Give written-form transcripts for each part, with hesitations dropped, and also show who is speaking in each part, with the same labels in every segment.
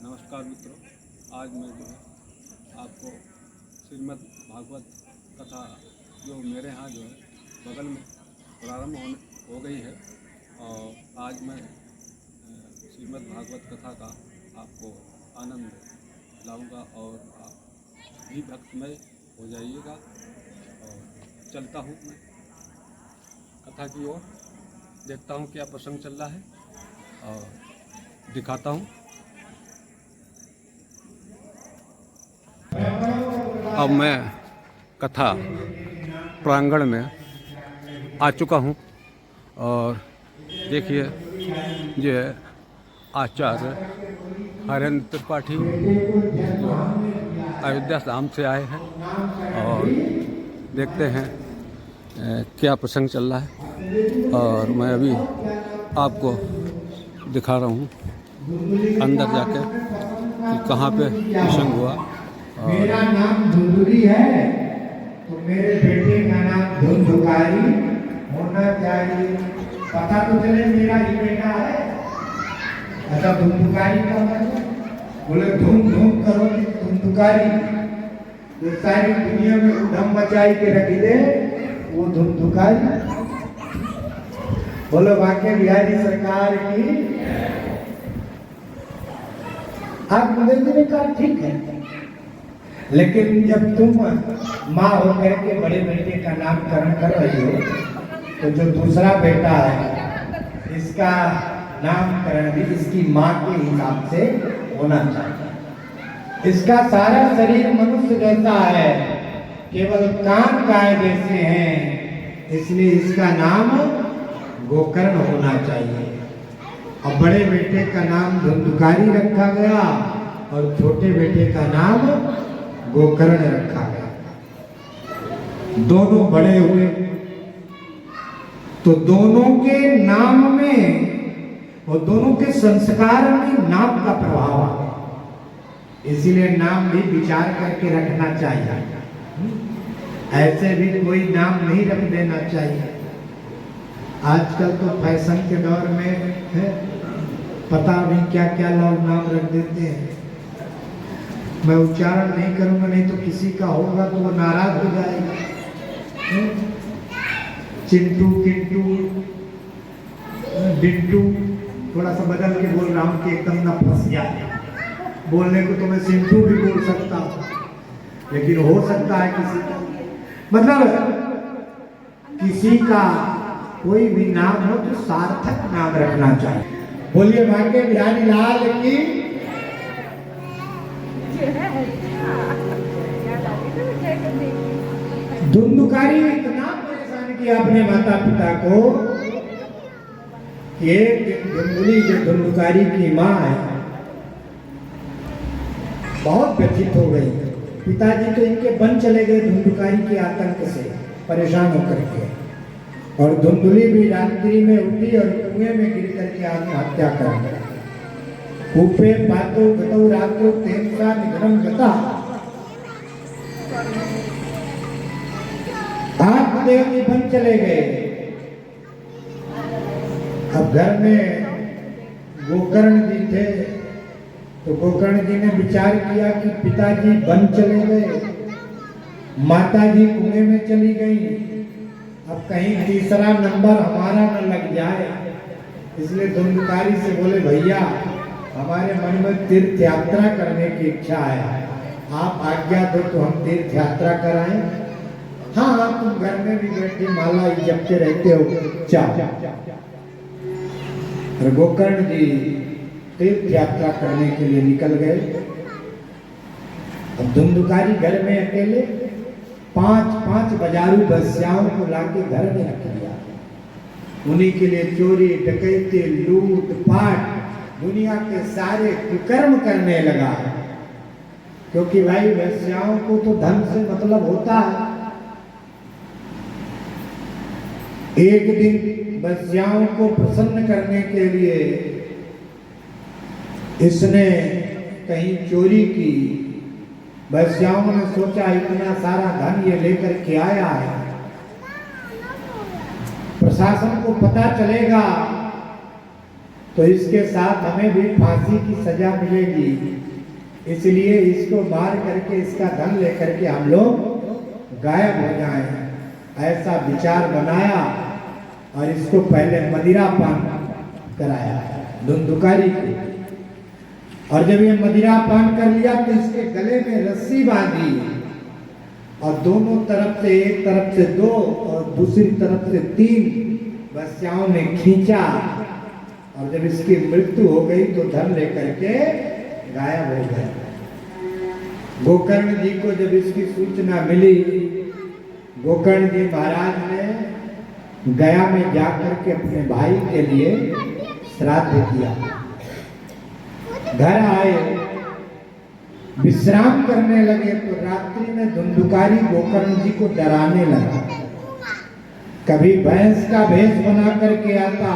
Speaker 1: नमस्कार मित्रों, आज मैं जो है आपको श्रीमद् भागवत कथा जो मेरे यहाँ जो है बगल में प्रारंभ हो गई है और आज मैं श्रीमद् भागवत कथा का आपको आनंद लाऊंगा और आप भी भक्तमय हो जाइएगा। और चलता हूँ मैं कथा की ओर, देखता हूँ क्या प्रसंग चल रहा है और दिखाता हूँ। अब मैं कथा प्रांगण में आ चुका हूँ और देखिए ये आचार्य हरेंद्र त्रिपाठी जो अयोध्या धाम से आए हैं और देखते हैं क्या प्रसंग चल रहा है। और मैं अभी आपको दिखा रहा हूँ अंदर जाकर कि कहाँ पे प्रसंग हुआ।
Speaker 2: मेरा नाम धुंधुरी है तो मेरे बेटे का नाम धुंधुकारी होना चाहिए। पता तो चले मेरा ही बेटा है। अच्छा, धुंधुकारी का मतलब बोले धूम धूम करो धुंधुकारी, जो सारी दुनिया में उधम मचाई के रख दे वो धुंधुकारी। बोलो वाक्य बिहारी सरकार की। आप मुझे कहा ठीक है, लेकिन जब तुम माँ होकर के बड़े बेटे का नामकरण कर रही हो तो जो दूसरा बेटा है इसका नामकरण भी इसकी माँ के हिसाब से होना चाहिए। इसका सारा शरीर मनुष्य जैसा है, केवल कान गाय जैसे हैं, इसलिए इसका नाम गोकर्ण होना चाहिए। और बड़े बेटे का नाम धुंधुकारी रखा गया और छोटे बेटे का नाम गोकर्ण रखा गया। दोनों बड़े हुए तो दोनों के नाम में और दोनों के संस्कार में नाम का प्रभाव आ गया। इसीलिए नाम भी विचार करके रखना चाहिए। ऐसे भी कोई नाम नहीं रख देना चाहिए। आजकल तो फैशन के दौर में है, पता नहीं क्या क्या लोग नाम रख देते हैं। मैं उच्चारण नहीं करूंगा, नहीं तो किसी का होगा तो वो नाराज हो जाएगा। चिंटू, किंटू, बिट्टू, थोड़ा सा बदल के बोल रहा हूँ कि एकदम ना फंस जाए। बोलने को तो मैं सिंटू भी बोल सकता हूँ, लेकिन हो सकता है किसी का, मतलब किसी का कोई भी नाम हो तो सार्थक नाम रखना चाहिए। बोलिए भाग्य बिहारी लाल की। धुंधुकारी इतना परेशान किया अपने माता पिता को कि एक दिन धुंधुली जो धुंधुकारी की माँ है बहुत व्यथित हो गई। पिताजी तो इनके बन चले गए धुंधुकारी के आतंक से परेशान होकर के, और धुंधुली भी रात्रि में उठी और कुएं में गिर करके आत्महत्या कर दी। कूपे पातो गतौ रात्रो तेमसा निधनम गता। आत्मदेव जी बन चले गए। अब घर में गोकर्ण जी थे तो गोकर्ण जी ने विचार किया कि पिताजी बन चले गए, माताजी कुएं में चली गई, अब कहीं तीसरा नंबर हमारा न लग जाए। इसलिए धुंधुकारी से बोले भैया हमारे मन में तीर्थ यात्रा करने की इच्छा है, आप आज्ञा दो तो हम तीर्थ यात्रा कराएं। हाँ हाँ, तुम घर में भी बैठे माला जपते रहते हो, जाओ। गोकर्ण जी तीर्थ यात्रा करने के लिए निकल गए। अब धुंधुकारी घर में अकेले 5 बाजारू बस्याओं को लाके घर में रख दिया। उन्हीं के लिए चोरी, डकैती, लूट पाट, दुनिया के सारे कुकर्म करने लगा। क्योंकि भाई बस्याओं को तो धन से मतलब होता है। एक दिन बस्याओं को प्रसन्न करने के लिए इसने कहीं चोरी की। बस्याओं ने सोचा इतना सारा धन ये लेकर के आया है, प्रशासन को पता चलेगा तो इसके साथ हमें भी फांसी की सजा मिलेगी, इसलिए इसको मार करके इसका धन लेकर के हम लोग गायब हो जाएं, ऐसा विचार बनाया और इसको पहले मदिरा पान कराया धुंधुकारी को। और जब ये मदिरा पान कर लिया तो इसके गले में रस्सी बांधी और दोनों तरफ से, एक तरफ से 2 और दूसरी तरफ से 3 वैश्याओं ने खींचा और जब इसकी मृत्यु हो गई तो धन लेकर के गायब हो गए। गोकर्ण जी को जब इसकी सूचना मिली, गोकर्ण जी महाराज ने गया में जाकर के अपने भाई के लिए श्राद्ध किया। घर आए, विश्राम करने लगे तो रात्रि में धुंधुकारी गोकर्ण जी को डराने लगा। कभी भैंस का भेष बना करके आता,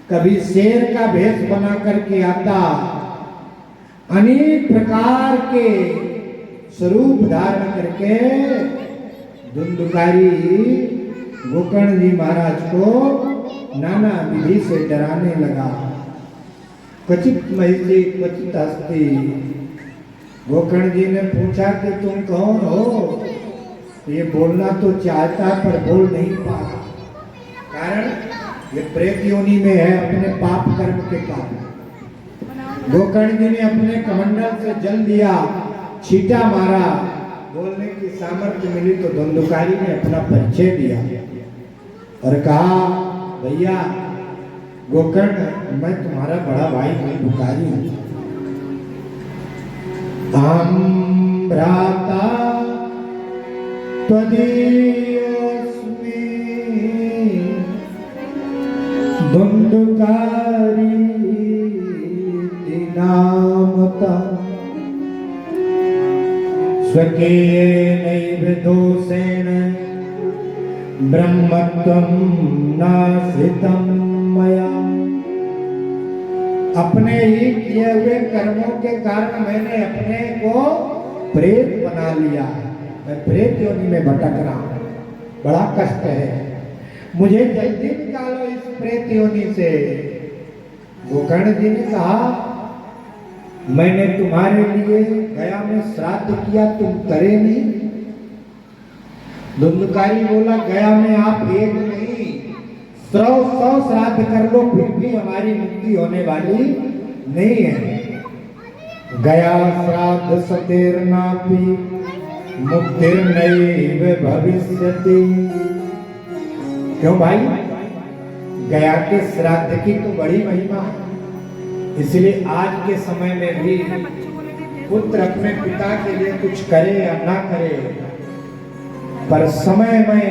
Speaker 2: कभी शेर का भेष बना करके आता, अनेक प्रकार के स्वरूप धारण करके धुंधुकारी गोकर्ण जी महाराज को नाना विधि से डराने लगा। क्वचित महिषी क्वचित हस्ती। गोकर्ण जी ने पूछा कि तुम कौन हो? ये बोलना तो चाहता है पर बोल नहीं पा रहा, कारण ये प्रेत योनि में है अपने पाप कर्म के कारण। गोकर्ण जी ने अपने कमंडल से जल दिया, छींटा मारा, बोलने की सामर्थ्य मिली तो धुंधुकारी ने अपना परिचय दिया और कहा, भैया गोकर्ण, मैं तुम्हारा बड़ा भाई धुंधुकारी हूं। अहं भ्राता त्वदीयोऽस्मि धुंधुकारी नामतः स्वकीयेनैव दोषेण ब्रह्मत्वं नाश्रितं मया। अपने ही किए हुए कर्मों के कारण मैंने अपने को प्रेत बना लिया, मैं प्रेत योनि में भटक रहा हूं, बड़ा कष्ट है, मुझे जल्दी निकालो इस प्रेत योनि से। गोकर्ण जी ने कहा, मैंने तुम्हारे लिए गया में श्राद्ध किया, तुम करे नहीं। धुंधुकारी बोला, गया में आप एक नहीं 100 श्राद्ध कर लो फिर भी हमारी मुक्ति होने वाली नहीं है। गया श्राद्ध सतेर्नापि मुक्तिर्नैव भविष्यति। क्यों भाई? गया के श्राद्ध की तो बड़ी महिमा है, इसलिए आज के समय में भी पुत्र अपने पिता के लिए कुछ करे या ना करे, पर समय में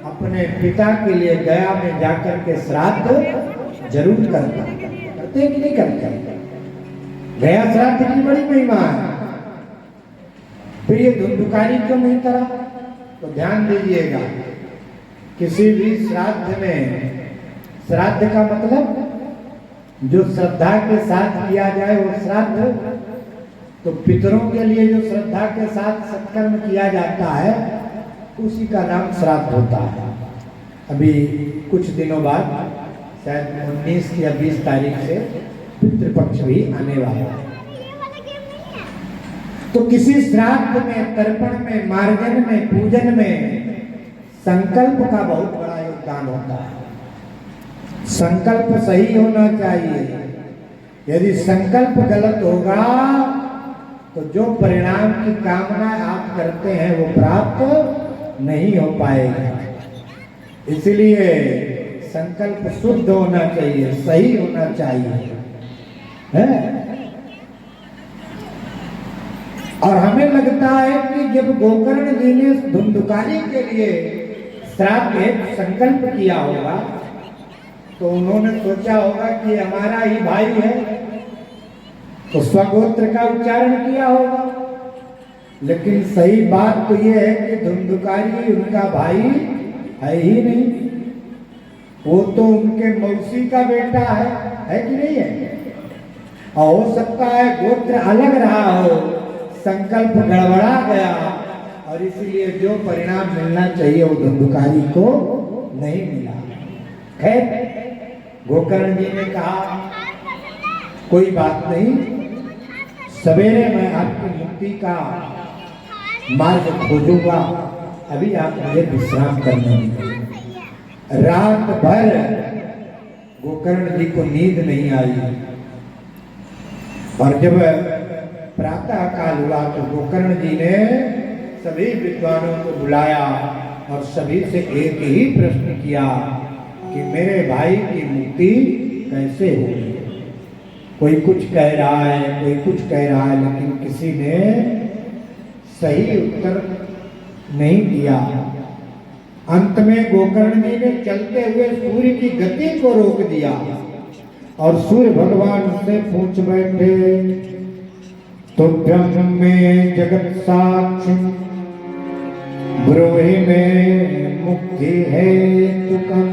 Speaker 2: अपने पिता के लिए गया में जाकर के श्राद्ध जरूर करते कि नहीं करते? गया श्राद्ध की बड़ी महिमा है। फिर ये धुंधुकारी क्यों नहीं करा? तो ध्यान दीजिएगा, किसी भी श्राद्ध में, श्राद्ध का मतलब जो श्रद्धा के साथ किया जाए वो श्राद्ध, तो पितरों के लिए जो श्रद्धा के साथ सत्कर्म किया जाता है उसी का नाम श्राद्ध होता है। अभी कुछ दिनों बाद शायद 19 या 20 तारीख से पितृपक्ष भी आने वाला है। तो किसी श्राद्ध में, तर्पण में, मार्जन में, पूजन में संकल्प का बहुत बड़ा योगदान होता है। संकल्प सही होना चाहिए। यदि संकल्प गलत होगा तो जो परिणाम की कामना आप करते हैं वो प्राप्त नहीं हो पाएगा। इसलिए संकल्प शुद्ध होना चाहिए, सही होना चाहिए, है? और हमें लगता है कि जब गोकर्ण जी ने धुंधुकारी के लिए श्राद्ध में संकल्प किया होगा तो उन्होंने सोचा होगा कि हमारा ही भाई है, तो स्वगोत्र का उच्चारण किया होगा। लेकिन सही बात तो यह है कि धुंधुकारी उनका भाई है ही नहीं, वो तो उनके मौसी का बेटा है कि नहीं है? और हो सकता है गोत्र अलग रहा हो, संकल्प गड़बड़ा गया और इसलिए जो परिणाम मिलना चाहिए वो धुंधुकारी को नहीं मिला। खैर, गोकर्ण जी ने कहा कोई बात नहीं, सवेरे मैं आपकी मुक्ति का मार्ग खोजूंगा, अभी आप मुझे विश्राम करने दीजिए। रात भर गोकर्ण जी को नींद नहीं आई और जब प्रातः काल हुआ तो गोकर्ण जी ने सभी विद्वानों को बुलाया और सभी से एक ही प्रश्न किया कि मेरे भाई की मुक्ति कैसे होगी। कोई कुछ कह रहा है, कोई कुछ कह रहा है, लेकिन किसी ने सही उत्तर नहीं दिया। अंत में गोकर्ण जी ने चलते हुए सूर्य की गति को रोक दिया और सूर्य भगवान से पूछ बैठे, तो ब्रह्म में जगत साक्षी ब्रोहि में मुक्ति है तुकम।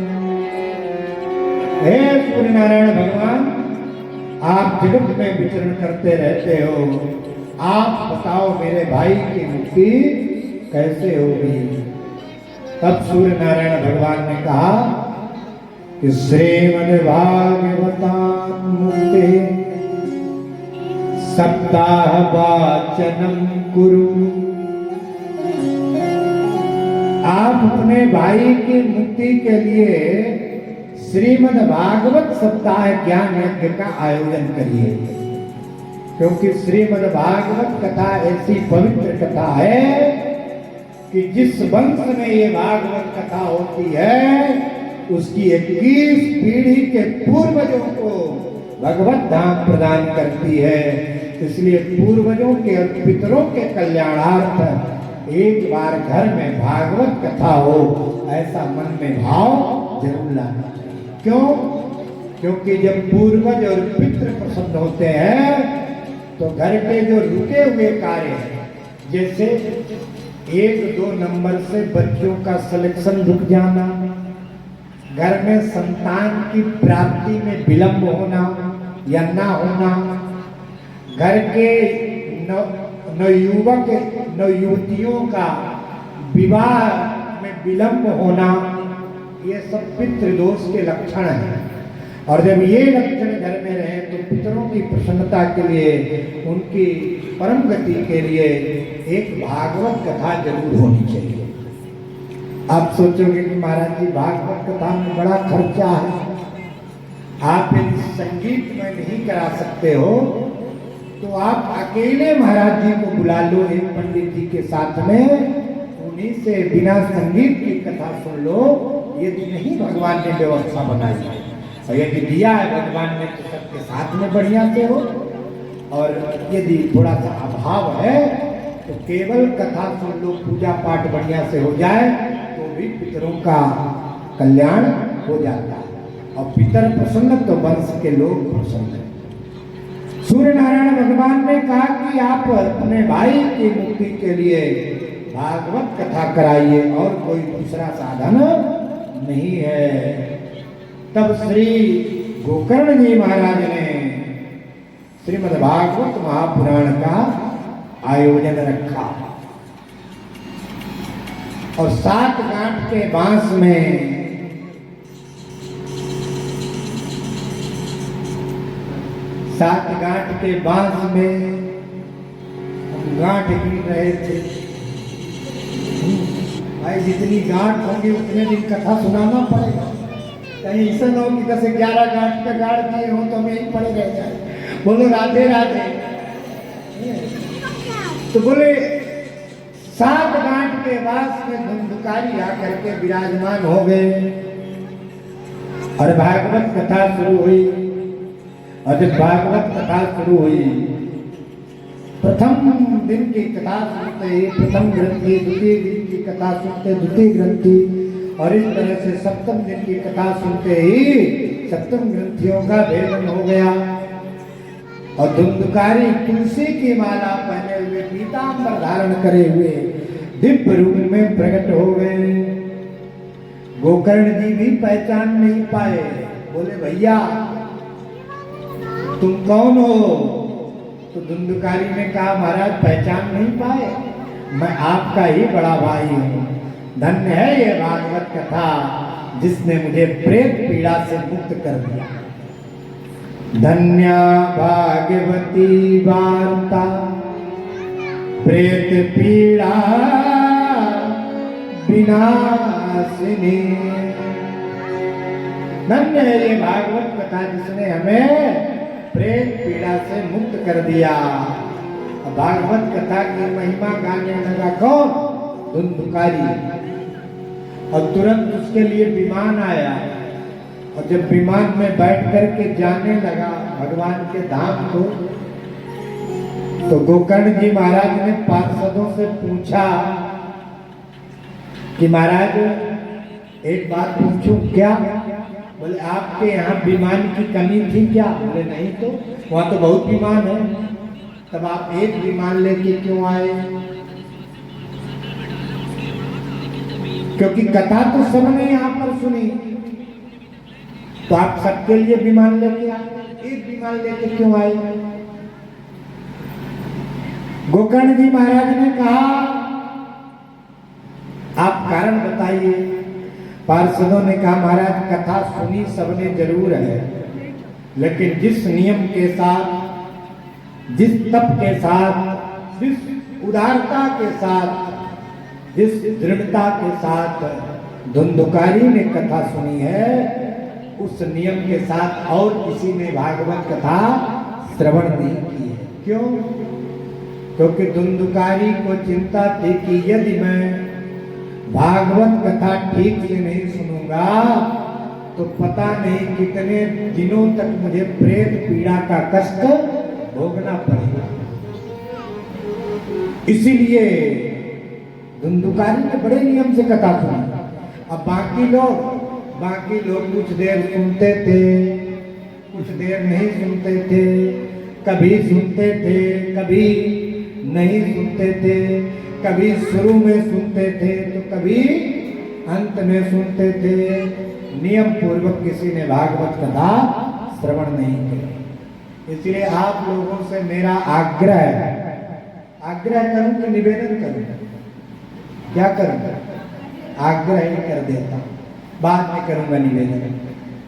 Speaker 2: हे सूर्य नारायण भगवान, आप जगत में विचरण करते रहते हो, आप बताओ मेरे भाई की मुक्ति कैसे होगी। तब सूर्य नारायण भगवान ने कहा कि श्रीमद् भागवतां मुक्ति सप्ताह वाचनम कुरु। आप अपने भाई की मुक्ति के लिए श्रीमद् भागवत सप्ताह ज्ञान यज्ञ का आयोजन करिए, क्योंकि श्रीमद् भागवत कथा ऐसी पवित्र कथा है कि जिस वंश में ये भागवत कथा होती है उसकी 21 पीढ़ी के पूर्वजों को भगवत धाम प्रदान करती है। इसलिए पूर्वजों के और पितरों के कल्याणार्थ एक बार घर में भागवत कथा हो, ऐसा मन में भाव जरूर लाना चाहिए। क्यों? क्योंकि जब पूर्वज और पितृ प्रसन्न होते हैं तो घर के जो रुके हुए कार्य हैं, जैसे 1-2 नंबर से बच्चों का सिलेक्शन रुक जाना, घर में संतान की प्राप्ति में विलंब होना या ना होना, घर के नवयुवक नवयुवतियों का विवाह में विलंब होना, ये सब पितृदोष के लक्षण हैं। और जब ये लक्षण घर में रहे तो पितरों की प्रसन्नता के लिए, उनकी परम गति के लिए एक भागवत कथा जरूर होनी चाहिए। आप सोचोगे कि महाराज जी भागवत कथा में बड़ा खर्चा है, आप यदि संगीत में नहीं करा सकते हो तो आप अकेले महाराज जी को बुला लो एक पंडित जी के साथ में, उन्हीं से बिना संगीत की कथा सुन लो। यदि नहीं भगवान ने व्यवस्था बनाई है और यदि दिया है भगवान ने तो सबके साथ में बढ़िया से हो, और यदि थोड़ा सा अभाव है तो केवल कथा सुन लो, पूजा पाठ बढ़िया से हो जाए तो भी पितरों का कल्याण हो जाता है। और पितर प्रसन्न तो वंश के लोग प्रसन्न है। सूर्य नारायण भगवान ने कहा कि आप अपने भाई की मुक्ति के लिए भागवत कथा कराइए और कोई दूसरा साधन नहीं है। तब श्री गोकर्ण जी महाराज ने श्रीमद् भागवत महापुराण का आयोजन रखा और 7 गांठ के बांस में 7 गांठ के बांस में गांठ गिन रहे थे। भाई जितनी गांठ होंगी उतने दिन कथा सुनाना पड़ेगा, कहीं ऐसा ना हो कि 10-11 गांठ का गाड़ दिए हो तो हमें ही पड़े रह जाए। बोलो राधे राधे। तो बोले 7 गांठ के बाद में धुंधकारी आकर के विराजमान हो गए और भागवत कथा शुरू हुई। और जब भागवत कथा शुरू हुई, प्रथम दिन की कथा सुनते ही प्रथम ग्रंथी, द्वितीय दिन की कथा सुनते द्वितीय ग्रंथी, और इस तरह से सप्तम दिन की कथा सुनते ही सप्तम ग्रंथियों का भेदन हो गया। और धुंधकारी तुलसी की माला पहने हुए, पीतांबर धारण करे हुए दिव्य रूप में प्रकट हो गए। गोकर्ण जी भी पहचान नहीं पाए। बोले भैया तुम कौन हो? तो धुंधकारी ने कहा महाराज पहचान नहीं पाए, मैं आपका ही बड़ा भाई हूँ। धन्य है ये भागवत कथा जिसने मुझे प्रेत पीड़ा से मुक्त कर दिया। धन्या भागवती वार्ता प्रेत पीड़ा विनाशिनी। धन्य है ये भागवत कथा जिसने हमें प्रेत पीड़ा से मुक्त कर दिया। भागवत कथा की महिमा गाने लगा कौन? धुंधुकारी। और तुरंत उसके लिए विमान आया, और जब विमान में बैठ करके जाने लगा भगवान के धाम को, तो गोकर्ण जी महाराज ने पार्षदों से पूछा कि महाराज एक बात पूछूं क्या? बोले आपके यहाँ विमान की कमी थी क्या? बोले नहीं तो, वहां तो बहुत विमान है। तब आप एक विमान लेके क्यों आए? क्योंकि कथा तो सबने यहाँ पर सुनी, तो आप सबके लिए विमान लेके आए, एक विमान लेके क्यों आए? गोकर्ण जी महाराज ने कहा आप कारण बताइए। पार्षदों ने कहा महाराज कथा सुनी सबने जरूर है, लेकिन जिस नियम के साथ, जिस तप के साथ, जिस उदारता के साथ, जिस दृढ़ता के साथ धुंधुकारी ने कथा सुनी है, उस नियम के साथ और किसी ने भागवत कथा श्रवण नहीं की है। क्यों? क्योंकि धुंधुकारी को चिंता थी कि यदि मैं भागवत कथा ठीक से नहीं सुनूंगा तो पता नहीं कितने दिनों तक मुझे प्रेत पीड़ा का कष्ट भोगना पड़ेगा। इसीलिए धुंधुकारी ने बड़े नियम से कथा सुनी। अब बाकी लोग कुछ देर सुनते थे, कुछ देर नहीं सुनते थे, कभी सुनते थे, कभी नहीं सुनते थे, कभी शुरू में सुनते थे तो कभी अंत में सुनते थे। नियम पूर्वक किसी ने भागवत कथा श्रवण नहीं किया। इसलिए आप लोगों से मेरा आग्रह करूं कि निवेदन करूं? क्या करूं? आग्रह ही कर देता हूं, बाद में करूंगा निवेदन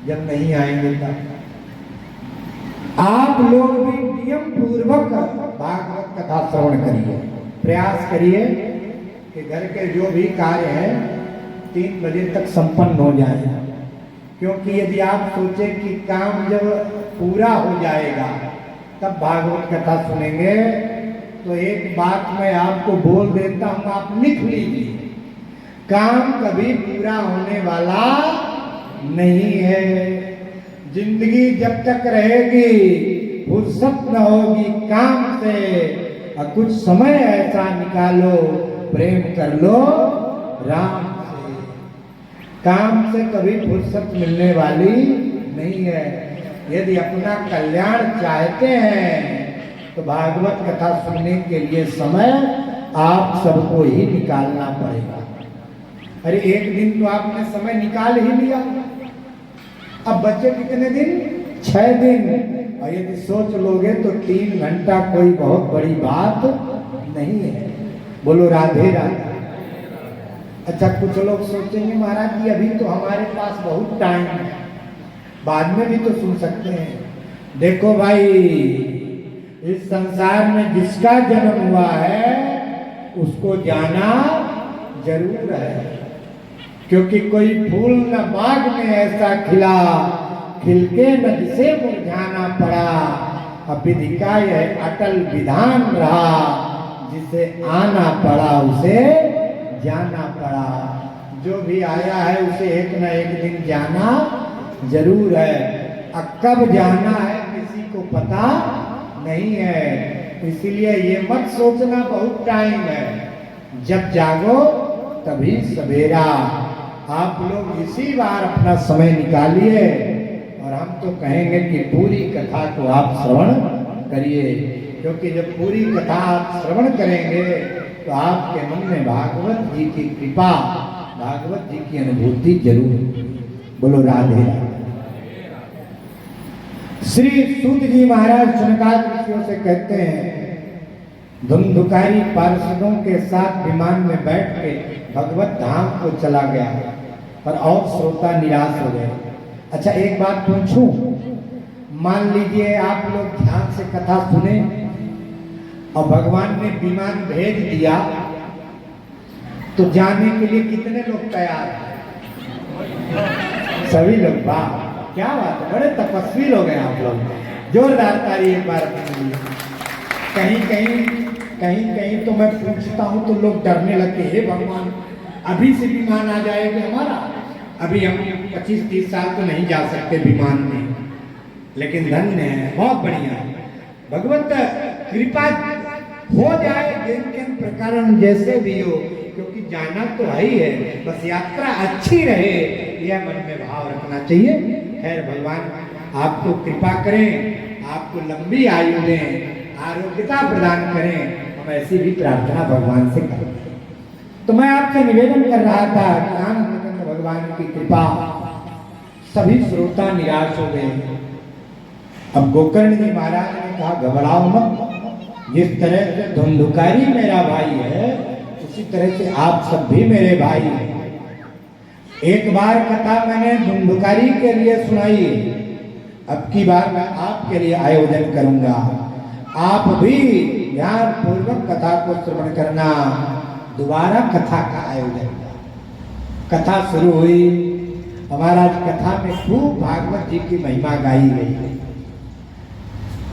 Speaker 2: जब नहीं आएंगे तब। आप लोग भी नियम पूर्वक भागवत कथा श्रवण करिए, प्रयास करिए कि घर के जो भी कार्य है 3 बजे तक संपन्न हो जाए। क्योंकि यदि आप सोचें कि काम जब पूरा हो जाएगा तब भागवत कथा सुनेंगे, तो एक बात मैं आपको बोल देता हूं, आप लिख लीजिए, काम कभी पूरा होने वाला नहीं है। जिंदगी जब तक रहेगी फुर्सत न होगी काम से, और कुछ समय ऐसा निकालो प्रेम कर लो राम से। काम से कभी फुर्सत मिलने वाली नहीं है। यदि अपना कल्याण चाहते हैं तो भागवत कथा सुनने के लिए समय आप सबको ही निकालना पड़ेगा। अरे एक दिन तो आपने समय निकाल ही लिया, अब बच्चे कितने दिन? 6 दिन। और यदि सोच लोगे तो 3 घंटा कोई बहुत बड़ी बात नहीं है। बोलो राधे राधे। अच्छा, कुछ लोग सोचेंगे महाराज जी अभी तो हमारे पास बहुत टाइम है, बाद में भी तो सुन सकते हैं। देखो भाई, इस संसार में जिसका जन्म हुआ है उसको जाना जरूर है। क्योंकि कोई फूल न बाग में ऐसा खिला, खिलके न जिसे मुरझाना पड़ा। अब विधि का यह अटल विधान रहा, जिसे आना पड़ा उसे जाना पड़ा। जो भी आया है उसे एक न एक दिन जाना जरूर है। अब कब जाना है किसी को पता नहीं है। इसीलिए ये मत सोचना बहुत टाइम है, जब जागो तभी सवेरा। आप लोग इसी बार अपना समय निकालिए, और हम तो कहेंगे कि पूरी कथा को आप श्रवण करिए। क्योंकि जब पूरी कथा आप श्रवण करेंगे तो आपके मन में भागवत जी की कृपा, भागवत जी की अनुभूति जरूर। बोलो राधे राधे। श्री सूत जी महाराज सनकादिक ऋषियों से कहते हैं, धुंधुकारी पार्षदों के साथ विमान में बैठ के भगवत धाम को चला गया। पर और श्रोता निराश हो गए। अच्छा एक बात पूछूं, मान लीजिए आप लोग ध्यान से कथा सुने और भगवान ने विमान भेज दिया, तो जाने के लिए कितने लोग तैयार हैं? सभी लोग। वाह क्या बात है, बड़े तपस्वी लोग हैं आप लोग। जोरदार ताली एक बार अपने लिए। कहीं कहीं तो मैं पूछता हूँ तो लोग डरने लगते, हे भगवान अभी से विमान आ जाएगा हमारा, अभी हम 25-30 साल तो नहीं जा सकते विमान में। लेकिन धन्य है, बहुत बढ़िया, भगवत कृपा हो जाए जिन प्रकार जैसे भी हो, क्योंकि जाना तो है ही है, बस यात्रा अच्छी रहे यह मन में भाव रखना चाहिए। खैर भगवान आपको कृपा करें, आपको लंबी आयु दें, आरोग्यता प्रदान करें, हम ऐसी भी प्रार्थना भगवान से करें। तो मैं आपसे निवेदन कर रहा था कि आनंद भगवान की कृपा, सभी श्रोता निराश हो गए। अब गोकर्ण जी महाराज ने कहा घबराओ मत, जिस तरह से धुंधुकारी मेरा भाई है उसी तरह से आप सब भी मेरे भाई हैं। एक बार कथा मैंने धुंधुकारी के लिए सुनाई, अब की बार मैं आपके लिए आयोजन करूंगा, आप भी ध्यान पूर्वक कथा को श्रवण करना। दोबारा कथा का आयोजन, कथा शुरू हुई, हमारा कथा में खूब भागवत जी की महिमा गाई गई।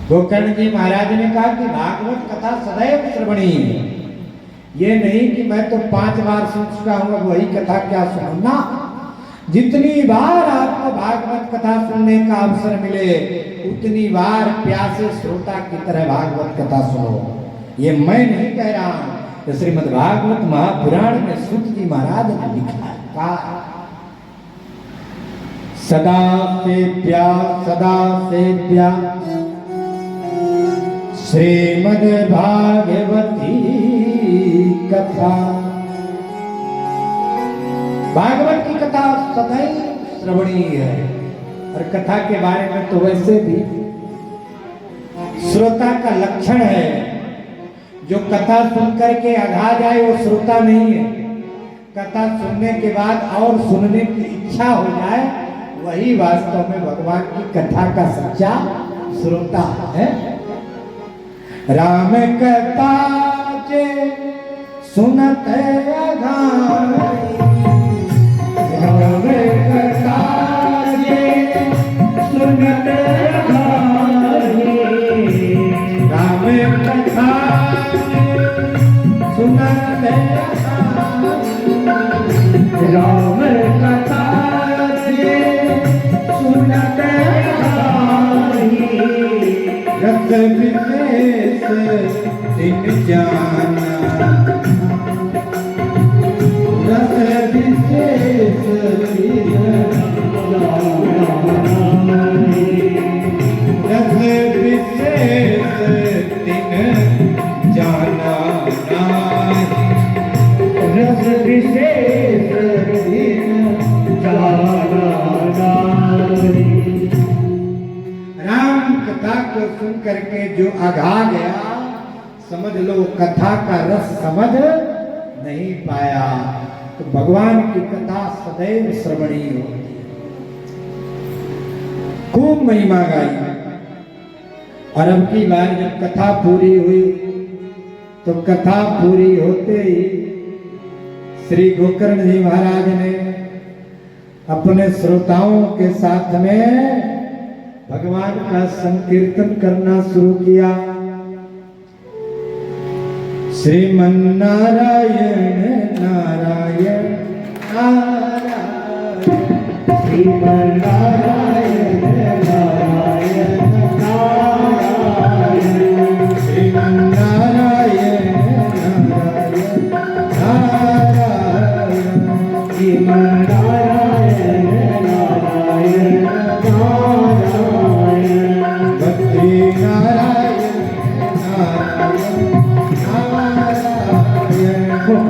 Speaker 2: गोकर्ण जी महाराज ने कहा कि भागवत कथा सदैव श्रवणीय है, ये नहीं कि मैं तो 5 बार सुन चुका हूं अब वही कथा क्या सुनना। जितनी बार आपको भागवत कथा सुनने का अवसर मिले उतनी बार प्यासे श्रोता की तरह भागवत कथा सुनो। ये मैं नहीं कह रहा हूं, तो श्रीमद् भागवत महापुराण में सूत जी महाराज ने लिखा है, कहा सदा सेव्या श्रीमद् भागवती कथा। भागवत की कथा सदैव श्रवणीय है। और कथा के बारे में तो वैसे भी श्रोता का लक्षण है, जो कथा सुनकर के अघा जाए वो श्रोता नहीं है, कथा सुनने के बाद और सुनने की इच्छा हो जाए वही वास्तव में भगवान की कथा का सच्चा श्रोता है। राम कथा जे सुनत अघाई, राम कथा जे सुनत अघाई, राम कथा सुनत अघाई, राम कथा जे सुनत अघाई, रस विशेष दिन जाना, रस विशेष दिन जाना, रस विशेष दिन जाना, रस विशेष दिन जाना। राम कथा को सुन करके जो अघा गया, समझ लो कथा का रस समझ नहीं पाया। तो भगवान की कथा सदैव श्रवणीय होती है, खूब महिमा गाई। और अब की बार जब कथा पूरी हुई तो कथा पूरी होते ही श्री गोकर्ण जी महाराज ने अपने श्रोताओं के साथ में भगवान का संकीर्तन करना शुरू किया। श्रीमन्नारायण नारायण नारायण, श्रीमन्नारायण नारायण नारायण, श्रीमन्नारायण नारायण नारायण, श्रीमन्नारायण नारायण नारायण, बद्री नारायण नारायण नारायण,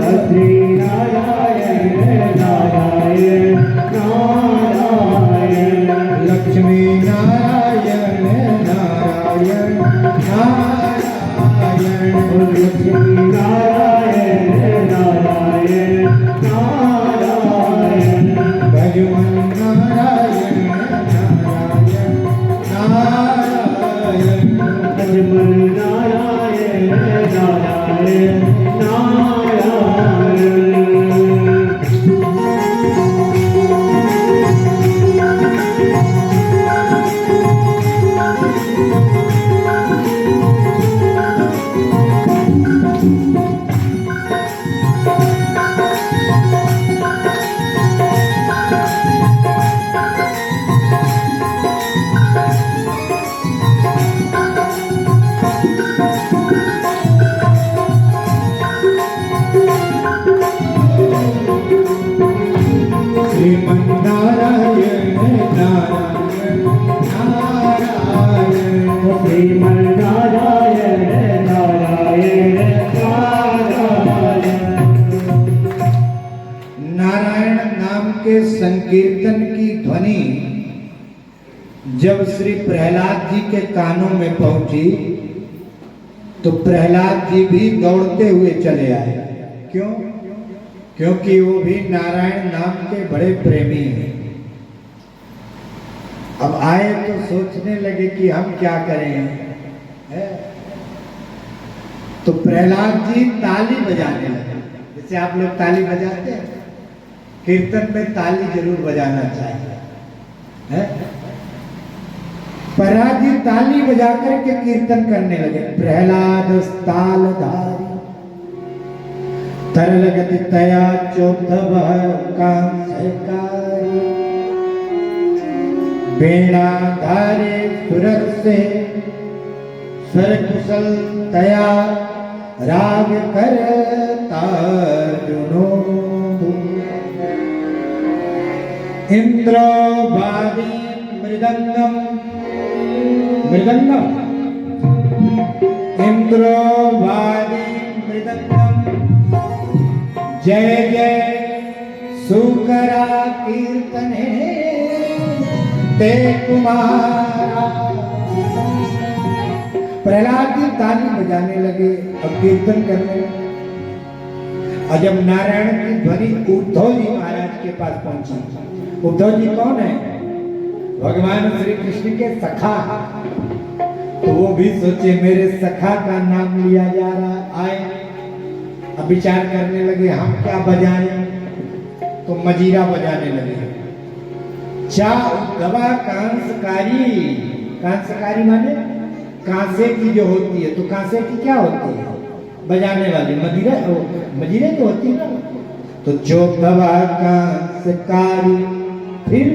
Speaker 2: बद्री नारायण नारायण नारायण, लक्ष्मी नारायण नारायण नारायण, लक्ष्मी नारायण नारायण नारायण, संकीर्तन की ध्वनि जब श्री प्रहलाद जी के कानों में पहुंची तो प्रहलाद जी भी दौड़ते हुए चले आए। क्यों? क्योंकि वो भी नारायण नाम के बड़े प्रेमी हैं। अब आए तो सोचने लगे कि हम क्या करें, है? तो प्रहलाद जी ताली बजाने लगे। जैसे आप लोग ताली बजाते हैं, कीर्तन में ताली जरूर बजाना चाहिए, है? प्रहलाद जी ताली बजा करके कीर्तन करने लगे। प्रहलाद तालधारी तरल गति तया चोद्धव कांसकारी बेड़ा धारे सुरत से स्वर कुशल तया राग कर तार्जुनो इंद्र वादी मृदंगम मृदंगम इंद्र वादी मृदंगम जय जय सुकरा कीर्तने ते कुमारा। प्रहलाद जी ताली बजाने लगे और कीर्तन करने लगे। और जब नारायण की ध्वनि उद्धव जी महाराज के पास पहुंची, उद्धव जी कौन है? भगवान श्री कृष्ण के सखा। तो वो भी सोचे मेरे सखा का नाम लिया जा रहा। आए अब विचार करने लगे हम क्या बजाएं, तो मजीरा बजाने लगे। चा उद्धवा कांसकारी, कांसकारी माने कांसे की जो होती है। तो कांसे की क्या होती है? बजाने वाली मजीरा, मजीरे तो होती है ना। तो चौदवा कांसकारी। फिर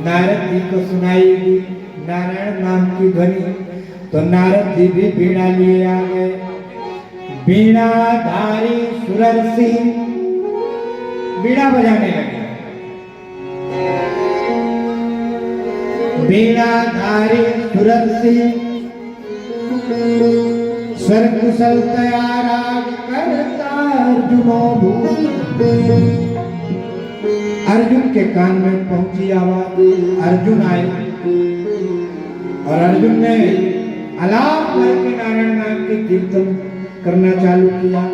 Speaker 2: नारद जी को सुनाई दी नारायण नाम की ध्वनि। तो नारद जी भी बीड़ा लिए आ गए। बीड़ा धारी सुरर्षि बीड़ा बजाने लगे। बीड़ा धारी सुरर्षि स्वर कुशल तया राग करता अर्जुनो भूत। अर्जुन के कान में पहुंची आवाज। अर्जुन आए और अर्जुन ने आलाप करके नारायण नाम के कीर्तन करना चालू किया।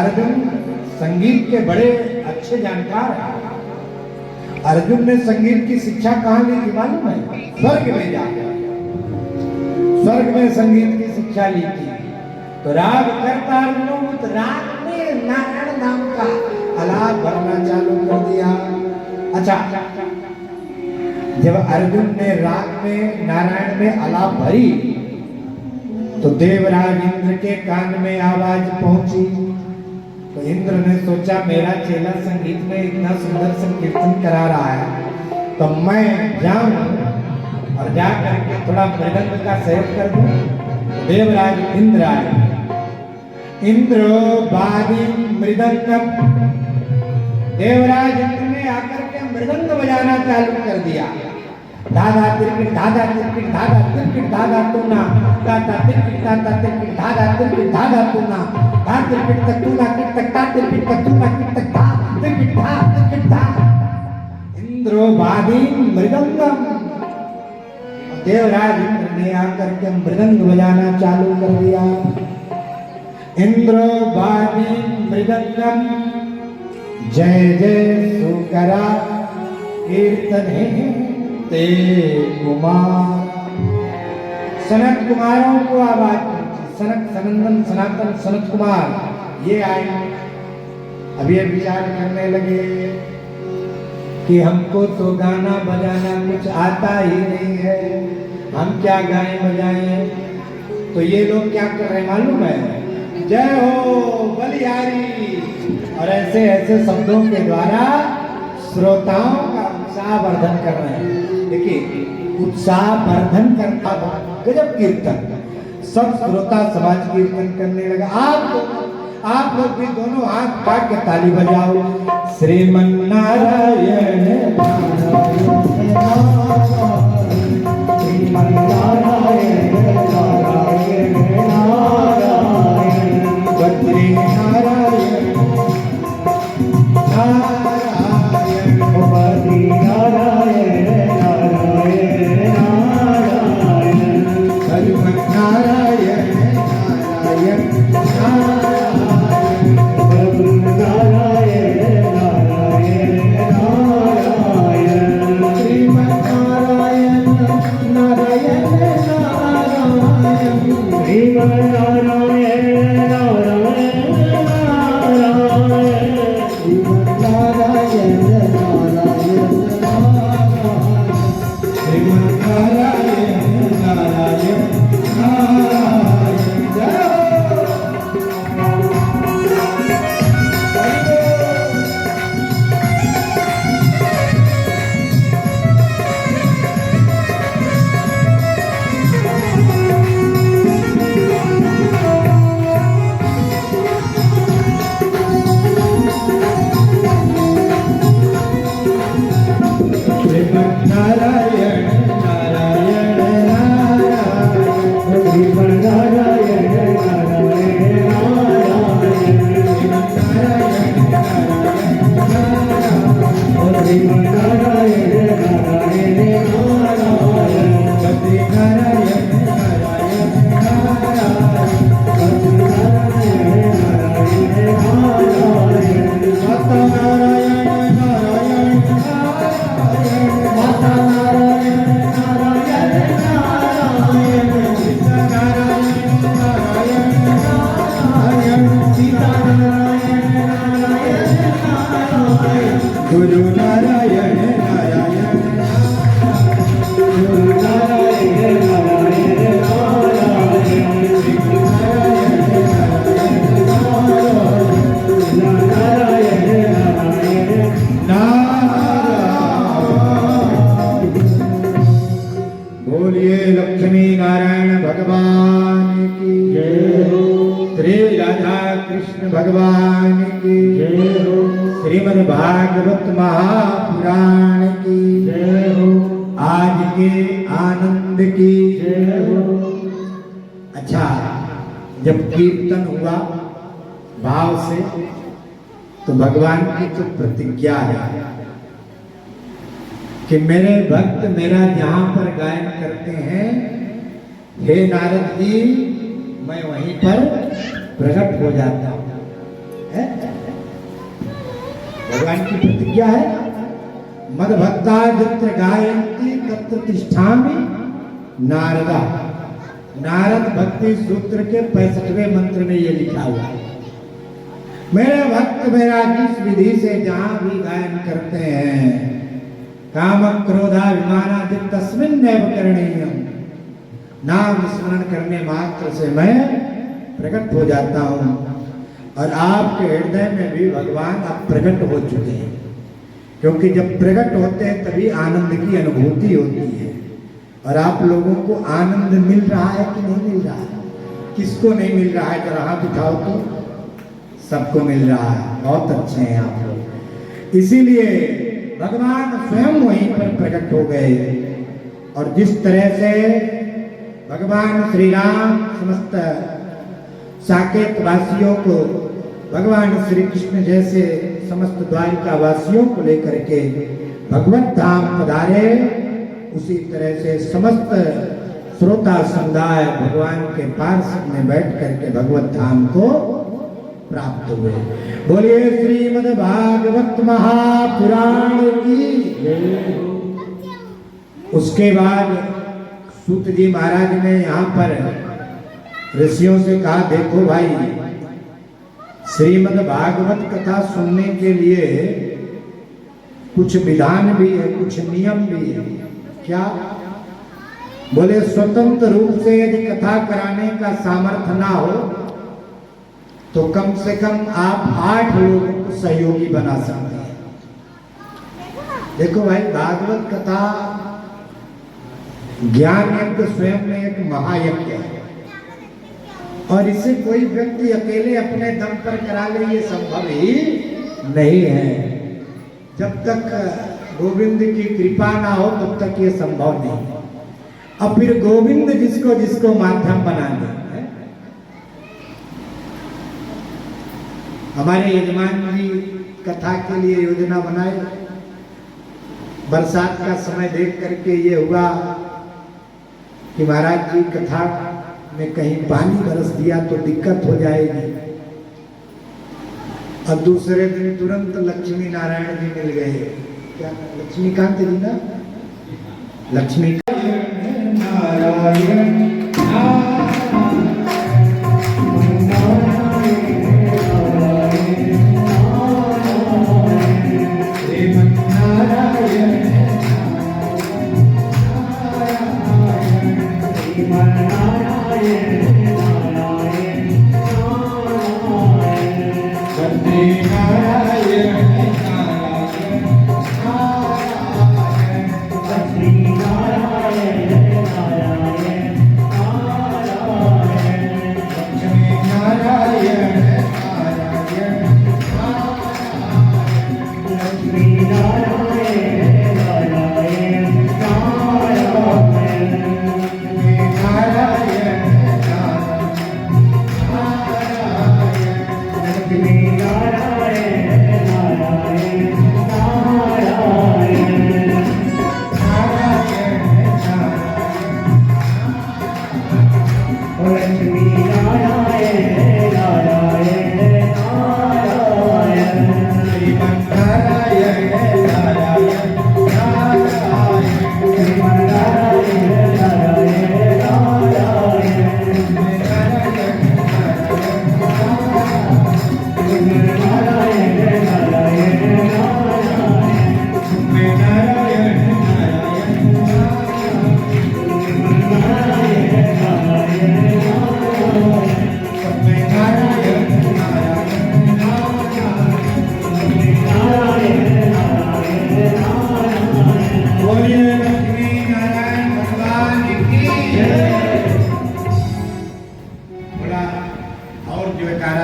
Speaker 2: अर्जुन संगीत के बड़े अच्छे जानकार हैं। अर्जुन ने संगीत की शिक्षा कहाँ ली थी मालूम है? स्वर्ग में जाकर स्वर्ग में संगीत की शिक्षा ली थी। तो राग करता अर्जुन, तो राग में नारायण नाम का आलाप भरना चालू कर दिया। अच्छा, जब अर्जुन ने राग में नारायण में आलाप भरी तो देवराज इंद्र के कान में आवाज पहुंची। तो इंद्र ने सोचा मेरा चेला संगीत में इतना सुंदर संकीर्तन करा रहा है तो मैं जाऊं और जा करके थोड़ा मृदंग का सेवन कर दूं। देवराज इंद्र आए। इंद्र वादी मृदंगम। देवराज इंद्र ने आकर के मृदंग बजाना चालू कर दिया। दादा तिरकिट दादा तिरकिट दादा तिरकिट दादा तूना दादा तिरकिट दादा तिरकिट दादा तिरकिट दादा तूना दा तिरकिट तक तूना किट तक दा तिरकिट तक तूना किट तक दा तिरकिट दा तिरकिट दा। इंद्रो वादी मृदंगम। देवराज इंद्र ने आकर के मृदंग बजाना चालू कर दिया। इंद्रो वादी मृदंगम जय जय सुकरा कीर्तने ते कुमार। सनत कुमारों को आवाज पहुंची। सनत सनंदन सनातन सनत कुमार ये आए। अब ये विचार करने लगे कि हमको तो गाना बजाना कुछ आता ही नहीं है, हम क्या गाएं बजाएं। तो ये लोग क्या कर रहे हैं मालूम है? जय हो बलिहारी। और ऐसे ऐसे शब्दों के द्वारा श्रोताओं का उत्साह वर्धन कर रहे हैं। देखिए उत्साह वर्धन करता था गजब कीर्तन, सब श्रोता समाज कीर्तन करने लगा। आप लोग भी दोनों हाथ पाट के ताली बजाओ। श्रीमन्नारायण श्रीमन्नारायण नारायण नारायण बद्री नारायण नारायण बद्री नारायण नारायण नारायण श्रीमन्नारायण नारायण नारायण बद्री नारायण नारायण नारायण श्रीमन्नारायण नारायण नारायण श्रीमन्नारायण नारायण नारायण श्रीमन्नारायण नारायण नारायण श्रीमन्नारायण नारायण नारायण नारायण नारायण श्रीमन्नारायण नारायण नारायण श्रीमन्नारायण नारायण नारायण बद्री नारायण नारायण नारायण बद्री नारायण नारायण नारायण माता नारायण नारायण माता नारायण नारायण नारायण सीता नारायण नारायण नारायण सीता नारायण नारायण नारायण गुरु नारायण नारायण गुरु नारायण नारायण नारायण गुरु नारायण नारायण नारायण बोलिए लक्ष्मी नारायण भगवान की जय हो। श्री राधा कृष्ण भगवान की जय हो। श्रीमद् भागवत महापुराण की जय हो। आज के आनंद की जय हो। अच्छा, जब कीर्तन हुआ भाव से तो भगवान की तो प्रतिज्ञा है कि मेरे भक्त मेरा जहां पर गायन करते हैं, हे नारद जी मैं वहीं पर प्रकट हो जाता हूं। भगवान की प्रतिज्ञा है, मद भक्ता जत्र गायन्ति तत्र तिष्ठामि नारदा। नारद भक्ति सूत्र के 65वें मंत्र में ये लिखा हुआ है, मेरे भक्त मेरा जिस विधि से जहां भी गायन करते हैं, काम क्रोधाभिमानादि तस्मिन्नेव करणीयम्, नाम स्मरण करने मात्र से मैं प्रकट हो जाता हूँ। और आपके हृदय में भी भगवान अब प्रकट हो चुके हैं, क्योंकि जब प्रकट होते हैं तभी आनंद की अनुभूति होती है। और आप लोगों को आनंद मिल रहा है कि नहीं मिल रहा है? किसको नहीं मिल रहा है? जरा हाथ उठाओ तो। सबको मिल रहा है, बहुत अच्छे हैं आप लोग। इसीलिए भगवान स्वयं वहीं पर प्रकट हो गए। और जिस तरह से भगवान श्री राम समस्त साकेत वासियों को, भगवान श्री कृष्ण जैसे समस्त द्वारिका वासियों को लेकर के भगवत धाम पधारे, उसी तरह से समस्त श्रोता समुदाय भगवान के पार्षद में बैठ करके भगवत धाम को प्राप्त हुए। बोलिए श्रीमद् भागवत महापुराण की। उसके बाद सूत जी महाराज ने यहाँ पर ऋषियों से कहा, देखो भाई श्रीमद् भागवत कथा सुनने के लिए कुछ विधान भी है, कुछ नियम भी है। क्या? बोले स्वतंत्र रूप से यदि कथा कराने का सामर्थ्य ना हो तो कम से कम आप 8 लोगों को सहयोगी बना सकते हैं। देखो भाई, भागवत कथा ज्ञान यज्ञ स्वयं में एक महायज्ञ है और इसे कोई व्यक्ति अकेले अपने दम पर करा ले, ये संभव ही नहीं है। जब तक गोविंद की कृपा ना हो तब तक ये संभव नहीं। अब फिर गोविंद जिसको जिसको माध्यम बना दे। हमारे यजमान जी कथा के लिए योजना बनाए, बरसात का समय देख करके ये हुआ कि महाराज जी कथा में कहीं पानी बरस दिया तो दिक्कत हो जाएगी। और दूसरे दिन तुरंत लक्ष्मी नारायण जी मिल गए। क्या लक्ष्मीकांत जी ना, लक्ष्मी नारायण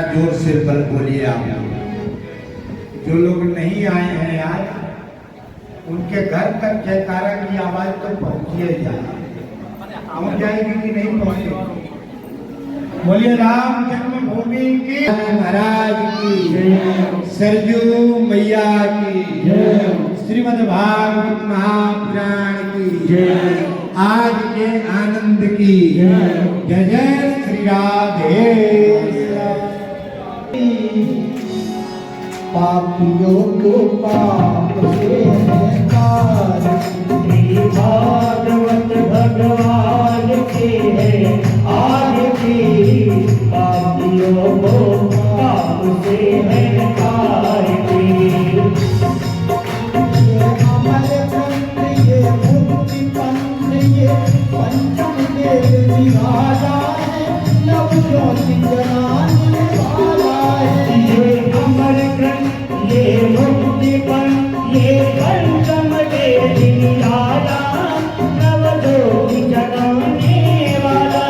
Speaker 2: जोर से बल बोलिए आप। जो लोग नहीं आए हैं आज उनके घर तक जयकारा की आवाज तो पहुंचिए जाए। पहुंच जाएगी कि नहीं पहुंचेगी? बोलिए राम जन्मभूमि की महाराज की, सरयू मैया की, श्रीमद् भागवत महापुराण की, आज के आनंद की जय जय श्री राधे। पापियों को पाप से
Speaker 3: भागवत भगवान के है आज की, पापियों को पाप से है कार की।
Speaker 4: अमर पंथ ये मुक्ति पंथ ये पंचम वेद निराला है, नव ज्योति जलाने वाला है।
Speaker 3: ये अमर ग्रंथ ये मुक्ति पंथ ये पंचम वेद निराला, नव ज्योति जलाने वाला।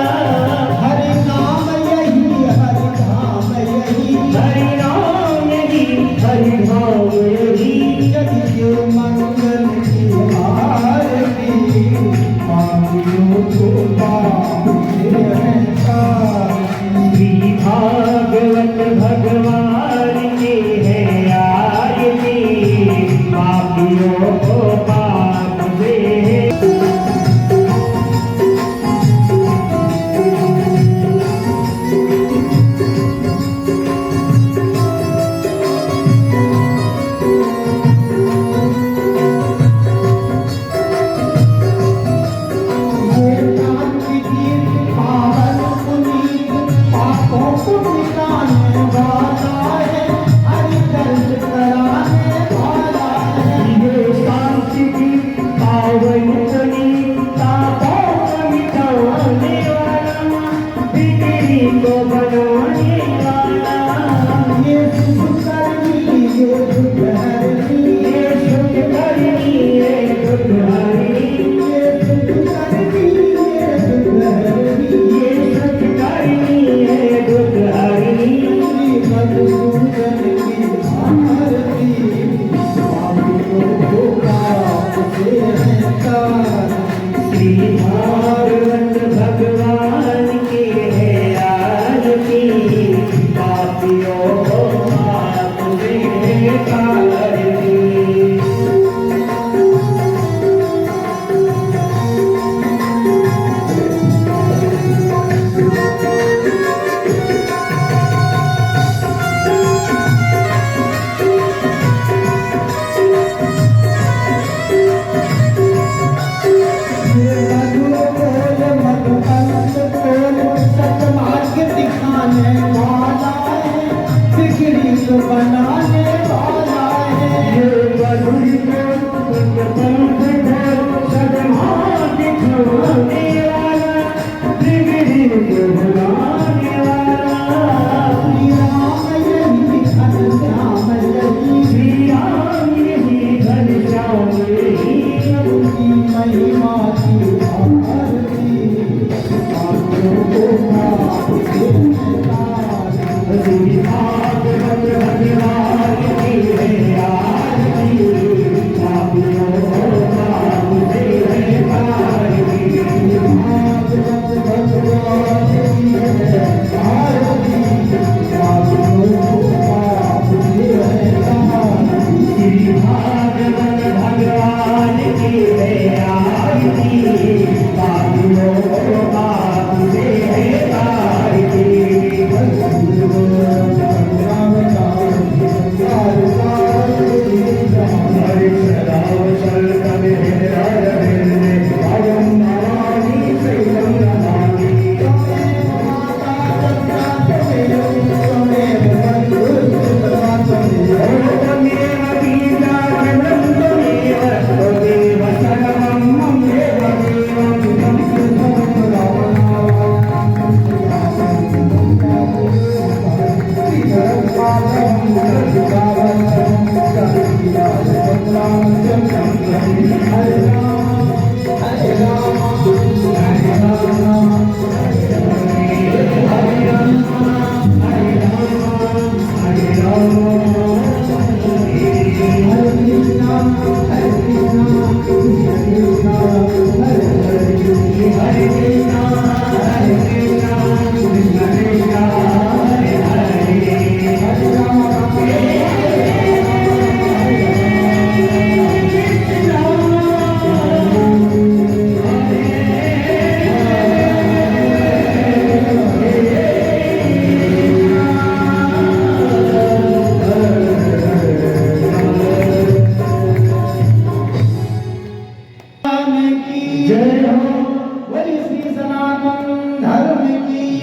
Speaker 4: हरि नाम यही हरि धाम यही,
Speaker 3: हरि नाम यही हरि नाम यही,
Speaker 4: जग के मंगल की आरती। पापियों को पाप से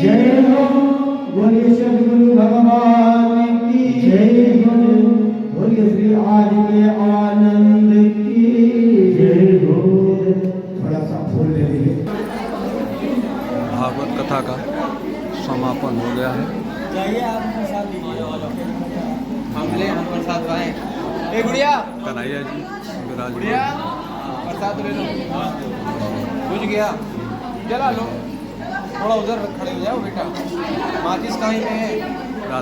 Speaker 4: जय हो बोलिए सद्गुरु भगवान की जय हो बोलिए श्री आज के आनंद की जय हो।
Speaker 2: थोड़ा सा फूल ले लीजिए।
Speaker 1: भागवत कथा का समापन हो गया है।
Speaker 5: जाइए आप प्रसाद लीजिए। हम ले हम प्रसाद पाए। ए गुड़िया
Speaker 1: कन्हैया जी विराज
Speaker 5: गुड़िया प्रसाद ले लो। बुझ गया जला लो। थोड़ा उधर खड़े हो जाओ बेटा। माचिस कहीं पे है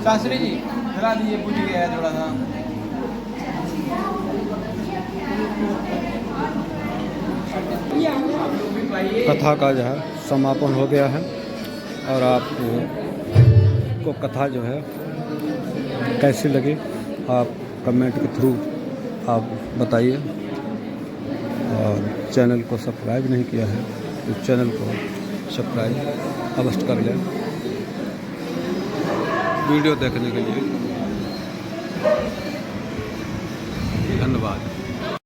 Speaker 5: शास्त्री जी जला दीजिए। बुझ गया है थोड़ा सा।
Speaker 1: कथा का जो है समापन हो गया है और आपको कथा जो है कैसी लगी आप कमेंट के थ्रू आप बताइए। और चैनल को सब्सक्राइब नहीं किया है तो चैनल को सब्सक्राइब अवश्य कर लें। वीडियो देखने के लिए